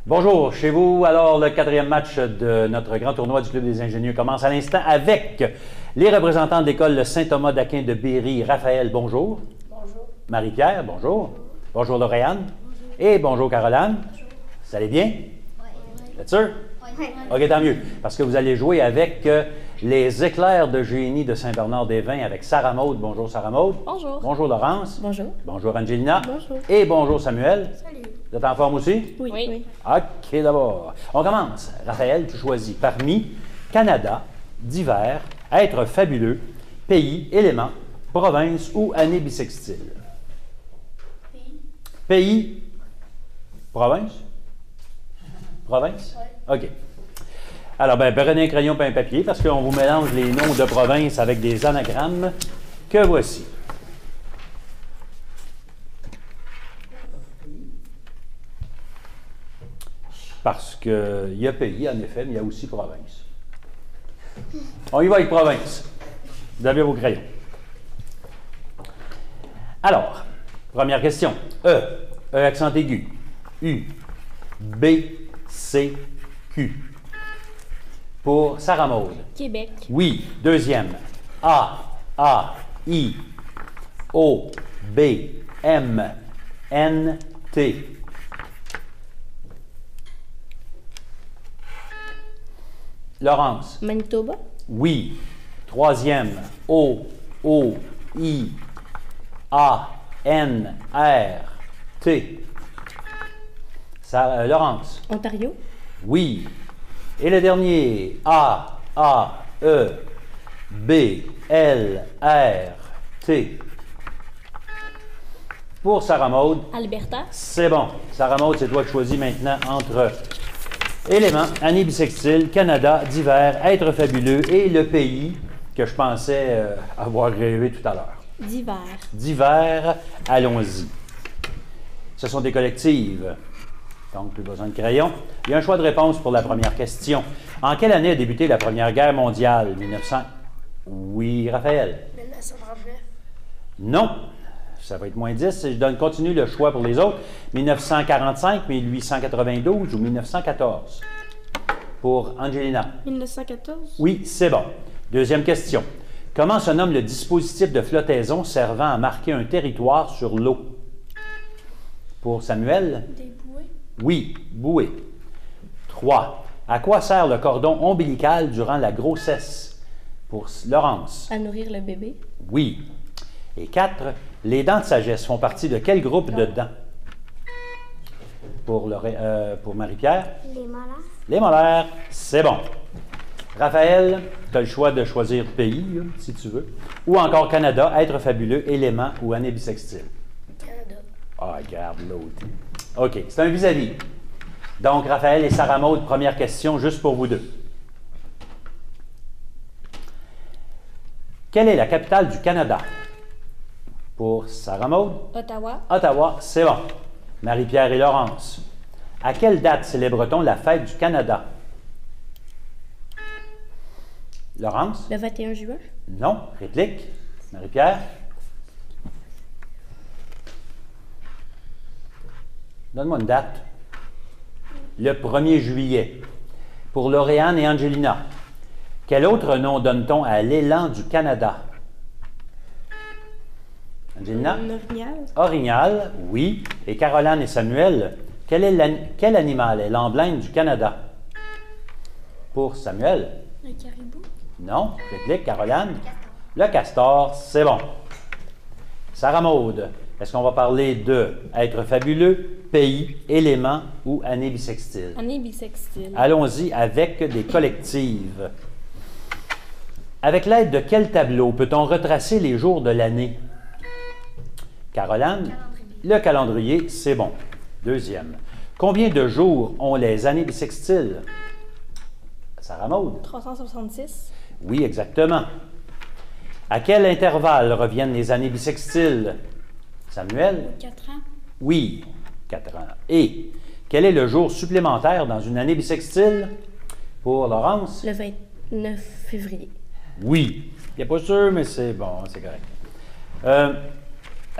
Bonjour, chez vous. Alors, le quatrième match de notre grand tournoi du Club des ingénieurs commence à l'instant avec les représentants de l'école Saint-Thomas d'Aquin de Berry. Raphaël, bonjour. Bonjour. Marie-Pierre, bonjour. Bonjour, Lauriane. Bonjour. Et bonjour, Caroline. Bonjour. Ça allez bien? Oui. Êtes sûr? Oui. OK, tant mieux. Parce que vous allez jouer avec les éclairs de génie de Saint-Bernard-des-Vins avec Sarah Maud. Bonjour, Sarah Maud. Bonjour. Bonjour, Laurence. Bonjour. Bonjour, Angelina. Bonjour. Et bonjour, Samuel. Salut. Vous êtes en forme aussi? Oui. OK, d'abord. On commence. Raphaël, tu choisis parmi Canada, divers, être fabuleux, pays, élément, province ou année bissextile. Pays. Pays, province? Province? Oui. OK. Alors, prenez un crayon et un papier parce qu'on vous mélange les noms de provinces avec des anagrammes que voici. Parce qu'il y a pays, en effet, mais il y a aussi province. On y va avec province. Vous avez vos crayons. Alors, première question. E accent aigu. U, B, C, Q. Pour Sarah Maud. Québec. Oui. Deuxième. A, I, O, B, M, N, T. Laurence. Manitoba. Oui. Troisième. O, I, A, N, R, T. Laurence. Ontario. Oui. Et le dernier. A, E, B, L, R, T. Pour Sarah Maud. Alberta. C'est bon. Sarah Maud, c'est toi qui choisis maintenant entre éléments, année bissextile, Canada, divers, être fabuleux et le pays que je pensais avoir rêvé tout à l'heure. Divers. Divers, allons-y. Ce sont des collectives. Donc, plus besoin de crayon. Il y a un choix de réponse pour la première question. En quelle année a débuté la Première Guerre mondiale? 1900. Oui, Raphaël. 1939. Non. Ça va être moins 10. Je continue le choix pour les autres. 1945, 1892 ou 1914? Pour Angelina. 1914. Oui, c'est bon. Deuxième question. Comment se nomme le dispositif de flottaison servant à marquer un territoire sur l'eau? Pour Samuel? Des bouées. Oui, bouée. 3. À quoi sert le cordon ombilical durant la grossesse? Pour Laurence? À nourrir le bébé. Oui. Et 4. Les dents de sagesse font partie de quel groupe de dents? Pour Marie-Pierre? Les molaires. Les molaires, c'est bon. Raphaël, tu as le choix de choisir pays, là, si tu veux. Ou encore Canada, être fabuleux, élément ou année bissextile. Canada. Ah, regarde l'autre. OK, c'est un vis-à-vis. Donc, Raphaël et Sarah Maud, première question, juste pour vous deux. Quelle est la capitale du Canada? Pour Sarah Maud? Ottawa. Ottawa, c'est bon. Marie-Pierre et Laurence. À quelle date célèbre-t-on la fête du Canada? Laurence? Le 21 juin. Non. Réplique? Marie-Pierre? Donne-moi une date. Le 1er juillet. Pour Lauriane et Angelina. Quel autre nom donne-t-on à l'élan du Canada? Angelina? Orignal. Orignal, oui. Et Caroline et Samuel, quel animal est l'emblème du Canada? Pour Samuel? Le caribou. Non. Réplique, Caroline? Le castor, c'est bon. Sarah Maud, est-ce qu'on va parler de être fabuleux, pays, élément ou année bissextile? Année bissextile. Allons-y avec des collectives. Avec l'aide de quel tableau peut-on retracer les jours de l'année? Caroline? Le calendrier, c'est bon. Deuxième. Combien de jours ont les années bissextiles? Sarah Maud? 366. Oui, exactement. À quel intervalle reviennent les années bissextiles? Samuel? 4 ans. Oui, 4 ans. Et quel est le jour supplémentaire dans une année bissextile? Pour Laurence? Le 29 février. Oui. Il n'est pas sûr, mais c'est bon, c'est correct.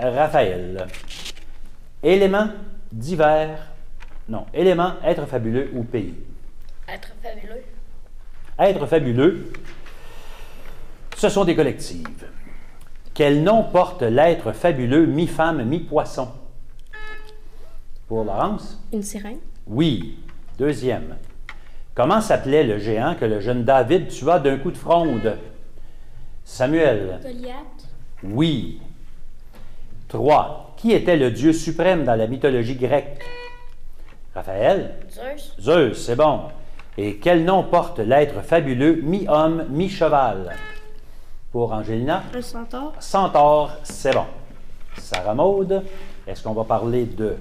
Raphaël. Éléments, divers, Non. Élément, être fabuleux ou pays. Être fabuleux. Être fabuleux, ce sont des collectives. Quel nom porte l'être fabuleux, mi-femme, mi-poisson? Pour Laurence? Une sirène. Oui. Deuxième. Comment s'appelait le géant que le jeune David tua d'un coup de fronde? Samuel? Goliath. Oui. 3. Qui était le dieu suprême dans la mythologie grecque? Raphaël? Zeus. Zeus, c'est bon. Et quel nom porte l'être fabuleux, mi-homme, mi-cheval? Pour Angelina? Un centaure. Centaure, c'est bon. Sarah Maude, est-ce qu'on va parler de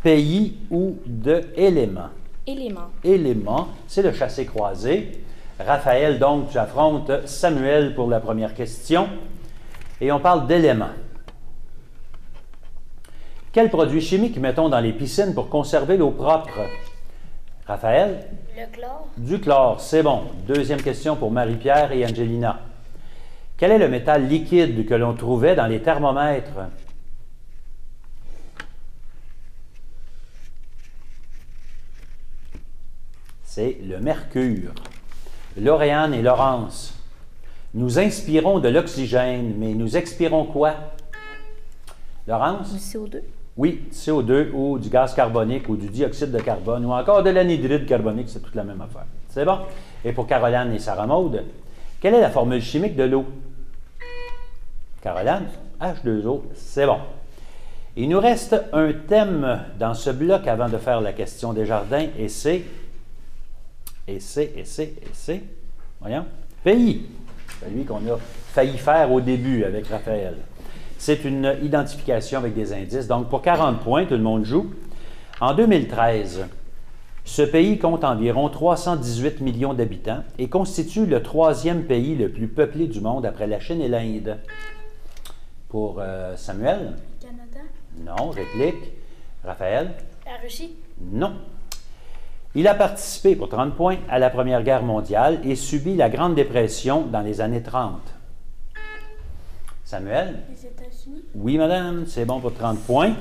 pays ou de éléments? Élément. Éléments, c'est le chassé-croisé. Raphaël, donc, tu affrontes Samuel pour la première question. Et on parle d'éléments. Quel produit chimique mettons dans les piscines pour conserver l'eau propre? Raphaël? Le chlore. Du chlore, c'est bon. Deuxième question pour Marie-Pierre et Angelina. Quel est le métal liquide que l'on trouvait dans les thermomètres? C'est le mercure. Lauriane et Laurence. Nous inspirons de l'oxygène, mais nous expirons quoi? Laurence? Du CO2. Oui, CO2 ou du gaz carbonique ou du dioxyde de carbone ou encore de l'anhydride carbonique, c'est toute la même affaire. C'est bon? Et pour Caroline et Sarah Maude, quelle est la formule chimique de l'eau? Caroline? H2O, c'est bon. Il nous reste un thème dans ce bloc avant de faire la question des jardins et c'est... Voyons. Pays. Celui qu'on a failli faire au début avec Raphaël. C'est une identification avec des indices. Donc, pour 40 points, tout le monde joue. En 2013, ce pays compte environ 318 millions d'habitants et constitue le troisième pays le plus peuplé du monde après la Chine et l'Inde. Pour Samuel? Canada. Non. Réplique. Raphaël? La Russie. Non. Il a participé, pour 30 points, à la Première Guerre mondiale et subit la Grande Dépression dans les années 30. Samuel? Les États-Unis. Oui, madame, c'est bon pour 30 points.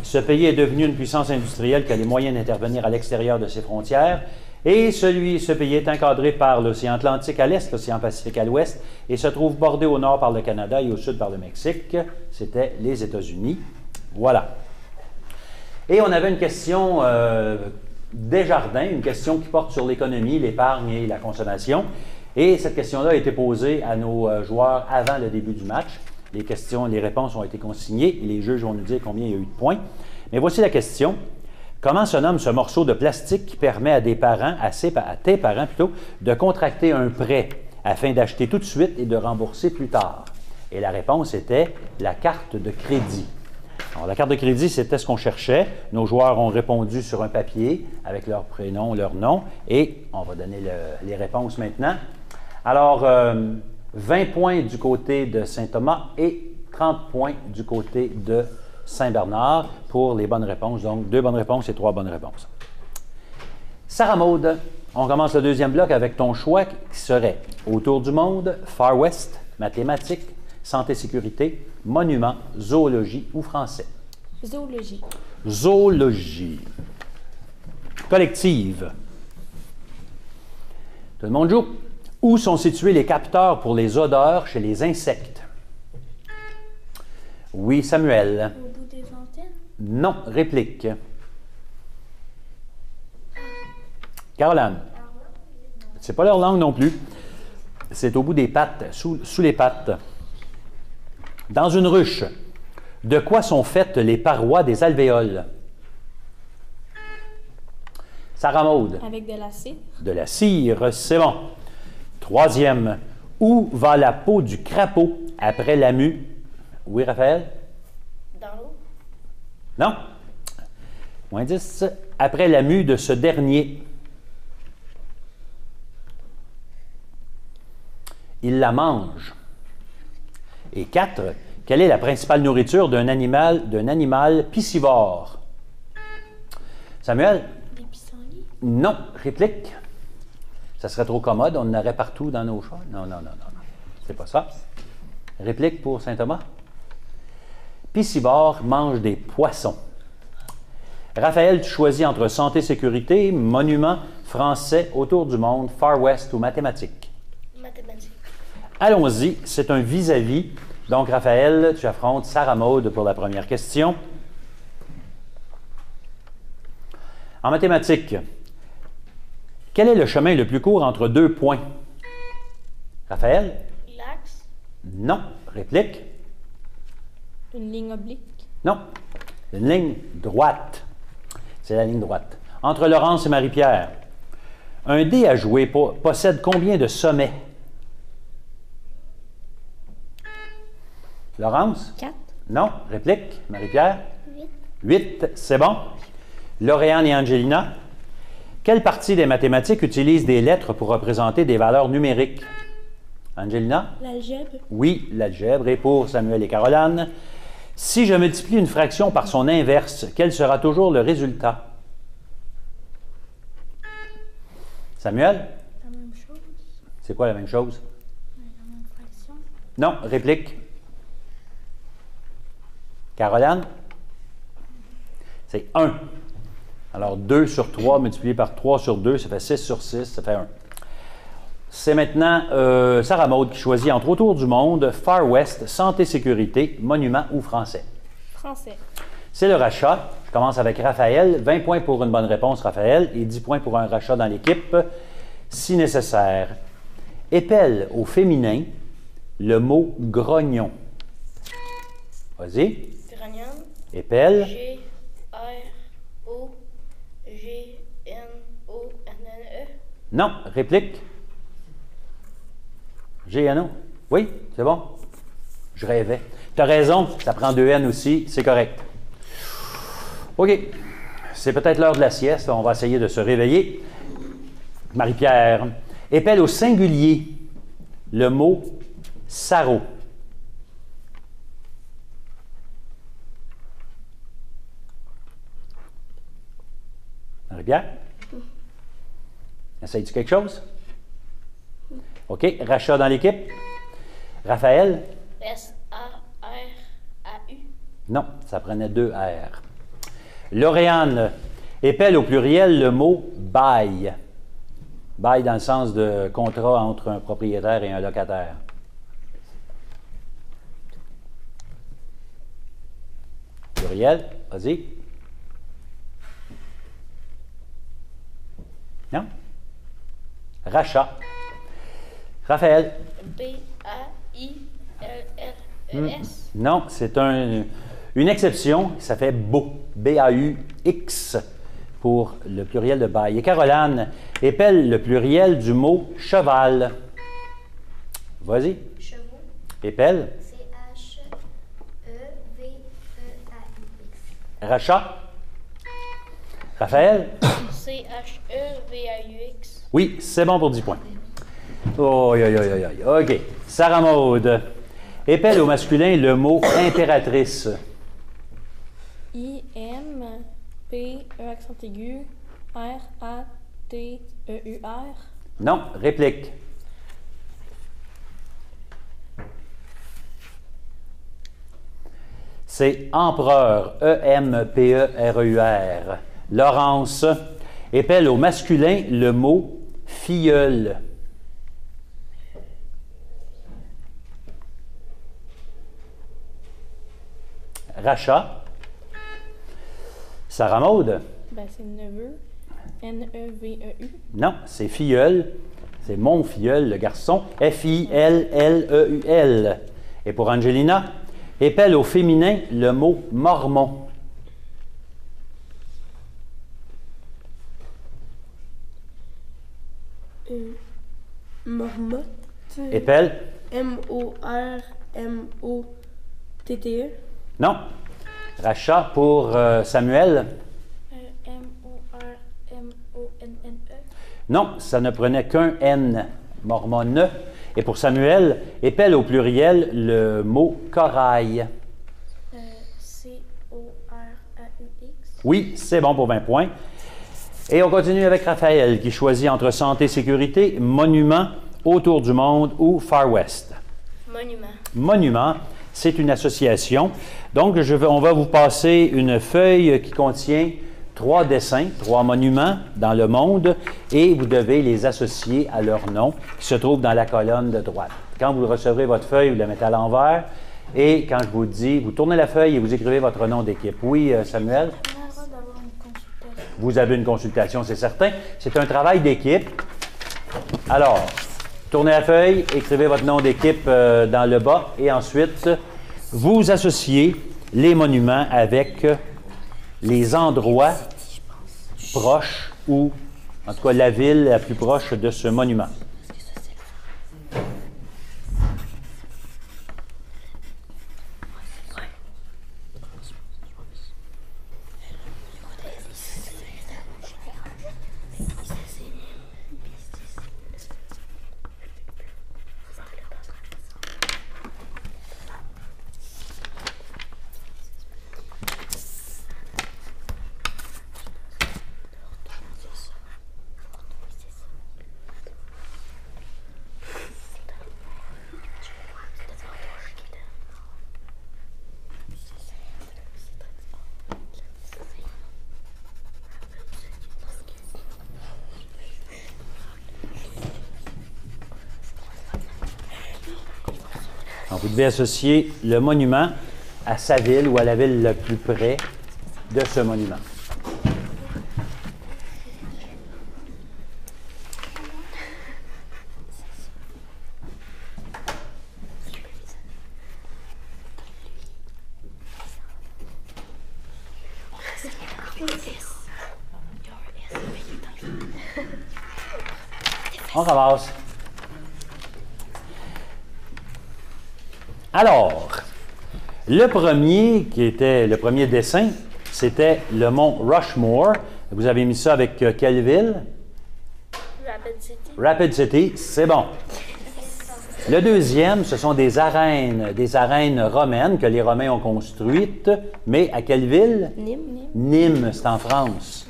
Ce pays est devenu une puissance industrielle qui a les moyens d'intervenir à l'extérieur de ses frontières. Et ce pays est encadré par l'océan Atlantique à l'est, l'océan Pacifique à l'ouest, et se trouve bordé au nord par le Canada et au sud par le Mexique. C'était les États-Unis. Voilà. Et on avait une question des jardins, une question qui porte sur l'économie, l'épargne et la consommation. Et cette question-là a été posée à nos joueurs avant le début du match. Les réponses ont été consignées et les juges vont nous dire combien il y a eu de points. Mais voici la question. Comment se nomme ce morceau de plastique qui permet à tes parents plutôt, de contracter un prêt afin d'acheter tout de suite et de rembourser plus tard? Et la réponse était la carte de crédit. Alors, la carte de crédit, c'était ce qu'on cherchait. Nos joueurs ont répondu sur un papier avec leur prénom, leur nom, et on va donner les réponses maintenant. Alors, 20 points du côté de Saint-Thomas et 30 points du côté de Saint-Bernard pour les bonnes réponses. Donc, 2 bonnes réponses et 3 bonnes réponses. Sarah Maude, on commence le deuxième bloc avec ton choix qui serait Autour du monde, Far West, mathématiques, santé-sécurité, monuments, zoologie ou français. Zoologie. Zoologie. Collective. Tout le monde joue. Où sont situés les capteurs pour les odeurs chez les insectes? Oui, Samuel. Au bout des antennes. Non, réplique. Caroline. C'est pas leur langue non plus. C'est au bout des pattes, sous les pattes. Dans une ruche, de quoi sont faites les parois des alvéoles? Sarah Maude. Avec de la cire. De la cire, c'est bon. Troisième, où va la peau du crapaud après la mue? Oui, Raphaël? Dans l'eau. Non. Moins 10. Après la mue de ce dernier. Il la mange. Et 4. Quelle est la principale nourriture d'un animal piscivore? Samuel? Des pissenlits. Non. Réplique. Ça serait trop commode, on en aurait partout dans nos choix. Non. C'est pas ça. Réplique pour Saint-Thomas. Piscivore mange des poissons. Raphaël, tu choisis entre santé, sécurité, monument, français, autour du monde, Far West ou mathématiques. Mathématiques. Allons-y, c'est un vis-à-vis. Donc, Raphaël, tu affrontes Sarah Maud pour la première question. En mathématiques, quel est le chemin le plus court entre deux points? Raphaël? L'axe. Non. Réplique? Une ligne oblique. Non. Une ligne droite. C'est la ligne droite. Entre Laurence et Marie-Pierre, un dé à jouer possède combien de sommets? Laurence? 4. Non. Réplique? Marie-Pierre? 8. 8, c'est bon. Lauriane et Angelina, quelle partie des mathématiques utilise des lettres pour représenter des valeurs numériques? Angelina? L'algèbre. Oui, l'algèbre. Et pour Samuel et Caroline, si je multiplie une fraction par son inverse, quel sera toujours le résultat? Samuel? La même chose. C'est quoi la même chose? La même fraction. Non, réplique. Caroline? C'est 1. Alors, 2 sur 3 multiplié par 3 sur 2, ça fait 6 sur 6, ça fait 1. C'est maintenant Sarah Maud qui choisit entre autour du monde, Far West, santé, sécurité, monument ou français. Français. C'est le rachat. Je commence avec Raphaël. 20 points pour une bonne réponse, Raphaël, et 10 points pour un rachat dans l'équipe, si nécessaire. Épelle au féminin le mot grognon. Vas-y. Grognon. Épelle. G-R-O-G-N-O-N-N-E. Non. Réplique. G-N-O. Oui, c'est bon. Je rêvais. Tu as raison, ça prend 2 N aussi, c'est correct. OK. C'est peut-être l'heure de la sieste. On va essayer de se réveiller. Marie-Pierre. Épelle au singulier le mot sarrau. Marie-Pierre? Essayes-tu quelque chose? OK. Rachat dans l'équipe. Raphaël? S-A-R-A-U. Non, ça prenait 2 R. Lauriane, épelle au pluriel le mot bail. Bail dans le sens de contrat entre un propriétaire et un locataire. Pluriel, vas-y. Non? Rachat. Raphaël. B-A-I-L-L-E-S. Non, c'est une exception. Ça fait beau. B-A-U-X pour le pluriel de bail. Et Caroline épelle le pluriel du mot cheval. Vas-y. Chevaux. Épelle. C-H-E-V-E-A-U-X. Rachat. Raphaël. C-H-E-V-A-U-X. Oui, c'est bon pour 10 points. Oh, OK. Sarah Maud. Épelle au masculin le mot impératrice. I-M-P-E accent aigu R-A-T-E-U-R. Non, réplique. C'est empereur. E-M-P-E-R-E-U-R. Laurence. Épelle au masculin le mot filleul. Rachat. Sarah Maud. Ben, c'est neveu. N-E-V-E-U. Non, c'est filleul. C'est mon filleul, le garçon. F-I-L-L-E-U-L. Et pour Angelina, épelle au féminin le mot mormon. Marmotte. Épelle. M-O-R-M-O-T-T-E. Non. Rachat pour Samuel. M-O-R-M-O-N-N-E. Non, ça ne prenait qu'un N. Mormone. Et pour Samuel, épelle au pluriel le mot corail. C-O-R-A-U-X. Oui, c'est bon pour 20 points. Et on continue avec Raphaël qui choisit entre santé, sécurité, monument, autour du monde ou Far West. Monument. Monument, c'est une association. Donc, on va vous passer une feuille qui contient 3 dessins, 3 monuments dans le monde et vous devez les associer à leur nom qui se trouve dans la colonne de droite. Quand vous recevrez votre feuille, vous la mettez à l'envers et quand je vous dis, vous tournez la feuille et vous écrivez votre nom d'équipe. Oui, Samuel? On a le droit d'avoir une consultation. Vous avez une consultation, c'est certain. C'est un travail d'équipe. Alors, tournez la feuille, écrivez votre nom d'équipe dans le bas et ensuite, vous associez les monuments avec les endroits proches ou, en tout cas, la ville la plus proche de ce monument. Donc, vous devez associer le monument à sa ville ou à la ville la plus près de ce monument. On ramasse. Alors, le premier, qui était le premier dessin, c'était le mont Rushmore. Vous avez mis ça avec quelle ville? Rapid City. Rapid City, c'est bon. Le deuxième, ce sont des arènes romaines que les Romains ont construites, mais à quelle ville? Nîmes. Nîmes, c'est en France.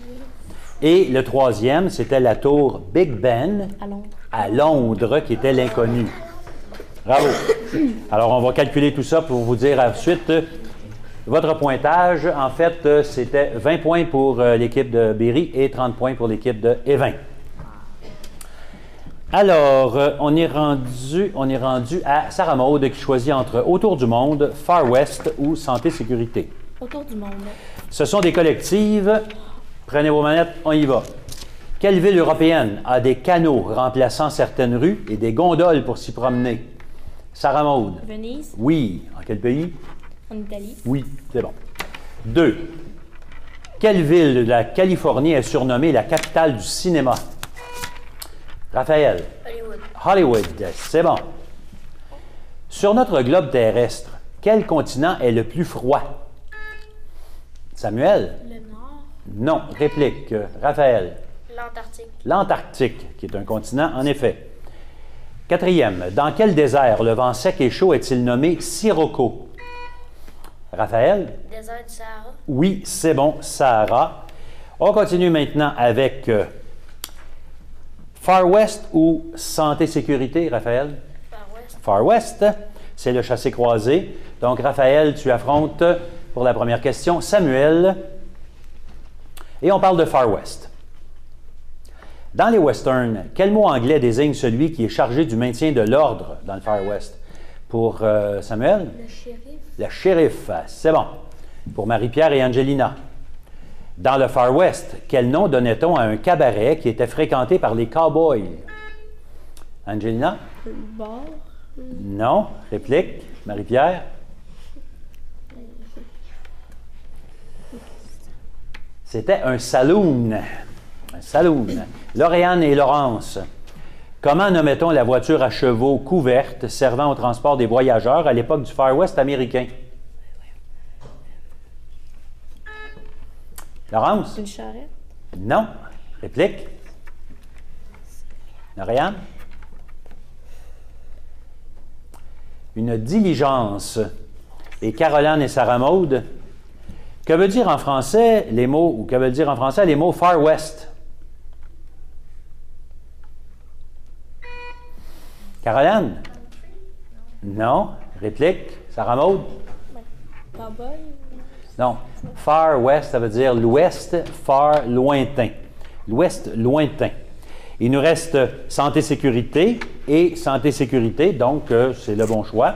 Et le troisième, c'était la tour Big Ben À Londres. à Londres, qui était l'inconnu. Bravo. Alors, on va calculer tout ça pour vous dire ensuite votre pointage. En fait, c'était 20 points pour l'équipe de Berry et 30 points pour l'équipe de Évin. Alors, on est rendu à Sarah Maud qui choisit entre Autour du monde, Far West ou Santé-Sécurité. Autour du monde. Ce sont des collectives. Prenez vos manettes, on y va. Quelle ville européenne a des canaux remplaçant certaines rues et des gondoles pour s'y promener? Sarah Maud. Venise, Oui. En quel pays? en Italie. Oui, c'est bon. 2. Quelle ville de la Californie est surnommée la capitale du cinéma? Raphaël. Hollywood. Hollywood, c'est bon. Sur notre globe terrestre, quel continent est le plus froid? Samuel? Le Nord. Non. Réplique. Raphaël. L'Antarctique. L'Antarctique, qui est un continent, en effet. 4e, dans quel désert le vent sec et chaud est-il nommé Sirocco? Raphaël? Désert du Sahara. Oui, c'est bon, Sahara. On continue maintenant avec Far West ou Santé-Sécurité, Raphaël? Far West. Far West, c'est le chassé-croisé. Donc, Raphaël, tu affrontes pour la première question Samuel. Et on parle de Far West. Dans les westerns, quel mot anglais désigne celui qui est chargé du maintien de l'ordre dans le Far West? Pour Samuel? Le shérif. Le shérif, c'est bon. Pour Marie-Pierre et Angelina. Dans le Far West, quel nom donnait-on à un cabaret qui était fréquenté par les cowboys? Angelina? Le bar. Non. Réplique. Marie-Pierre? C'était un saloon. Un saloon. Lauriane et Laurence. Comment nommait-on la voiture à chevaux couverte servant au transport des voyageurs à l'époque du Far West américain? Laurence? Une charrette. Non. Réplique? Lauriane? Une diligence. Et Caroline et Sarah Maud. Que veut dire en français les mots, ou que veulent dire en français les mots Far West? Caroline? Non. Réplique? Sarah Maud? Cowboy. Non. Far West, ça veut dire l'ouest, far, lointain. L'ouest, lointain. Il nous reste santé-sécurité et santé-sécurité, donc c'est le bon choix.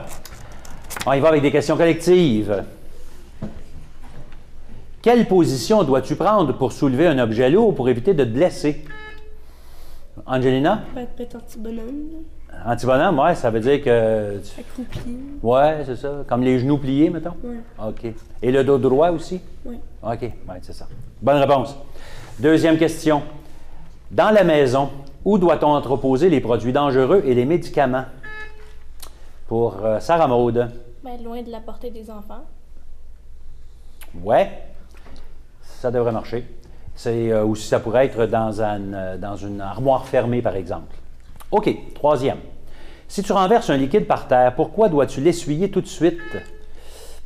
On y va avec des questions collectives. Quelle position dois-tu prendre pour soulever un objet lourd pour éviter de te blesser? Angelina? Peut-être anti-bonhomme. Anti-bonhomme, ouais, ça veut dire que... Accroupi. Ouais, c'est ça. Comme les genoux pliés, mettons? Ouais. OK. Et le dos droit aussi? Oui. OK, ouais, c'est ça. Bonne réponse. Deuxième question. Dans la maison, où doit-on entreposer les produits dangereux et les médicaments? Pour Sarah Maud. Ben, loin de la portée des enfants. Ouais, ça devrait marcher. Ou si ça pourrait être dans une armoire fermée, par exemple. OK, troisième. Si tu renverses un liquide par terre, pourquoi dois-tu l'essuyer tout de suite?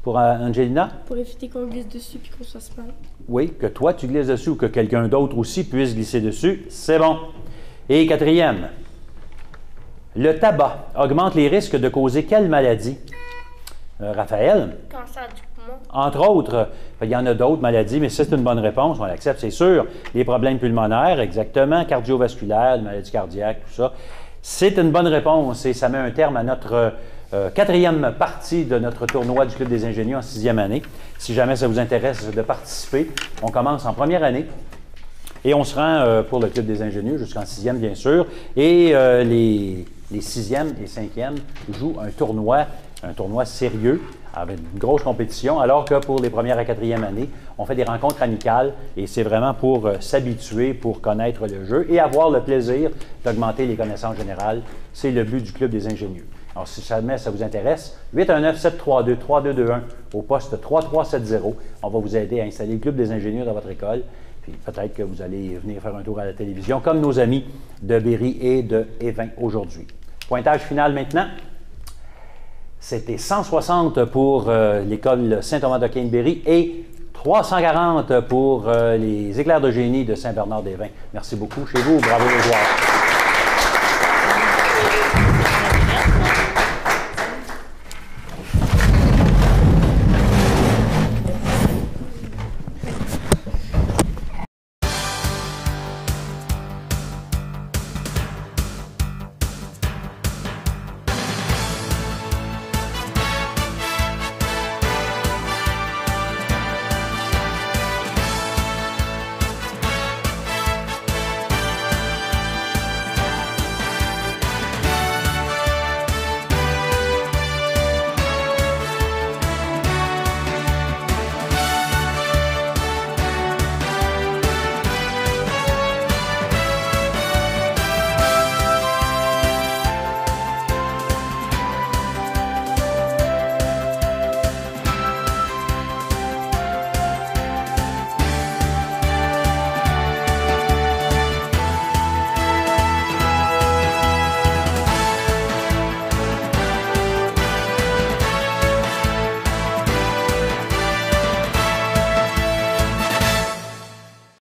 Pour Angelina? Pour éviter qu'on glisse dessus et qu'on se fasse mal. Oui, que toi tu glisses dessus ou que quelqu'un d'autre aussi puisse glisser dessus, c'est bon. Et quatrième, le tabac augmente les risques de causer quelle maladie? Raphaël? Cancer du poumon. Entre autres, il y en a d'autres maladies, mais c'est une bonne réponse, on l'accepte, c'est sûr. Les problèmes pulmonaires, exactement, cardiovasculaires, les maladies cardiaques, tout ça. C'est une bonne réponse et ça met un terme à notre quatrième partie de notre tournoi du Club des ingénieurs en sixième année. Si jamais ça vous intéresse de participer, on commence en première année et on se rend pour le Club des ingénieurs jusqu'en sixième, bien sûr. Et les sixièmes et cinquièmes jouent un tournoi sérieux, avec une grosse compétition, alors que pour les premières et quatrième années, on fait des rencontres amicales et c'est vraiment pour s'habituer, pour connaître le jeu et avoir le plaisir d'augmenter les connaissances générales. C'est le but du Club des ingénieurs. Alors, si jamais ça vous intéresse, 819-732-3221 au poste 3370. On va vous aider à installer le Club des ingénieurs dans votre école. Puis peut-être que vous allez venir faire un tour à la télévision, comme nos amis de Berry et de Évin aujourd'hui. Pointage final maintenant. C'était 160 pour l'école Saint-Thomas-de-Québec et 340 pour les éclairs de génie de Saint-Bernard-des-Vins. Merci beaucoup chez vous. Bravo les joueurs.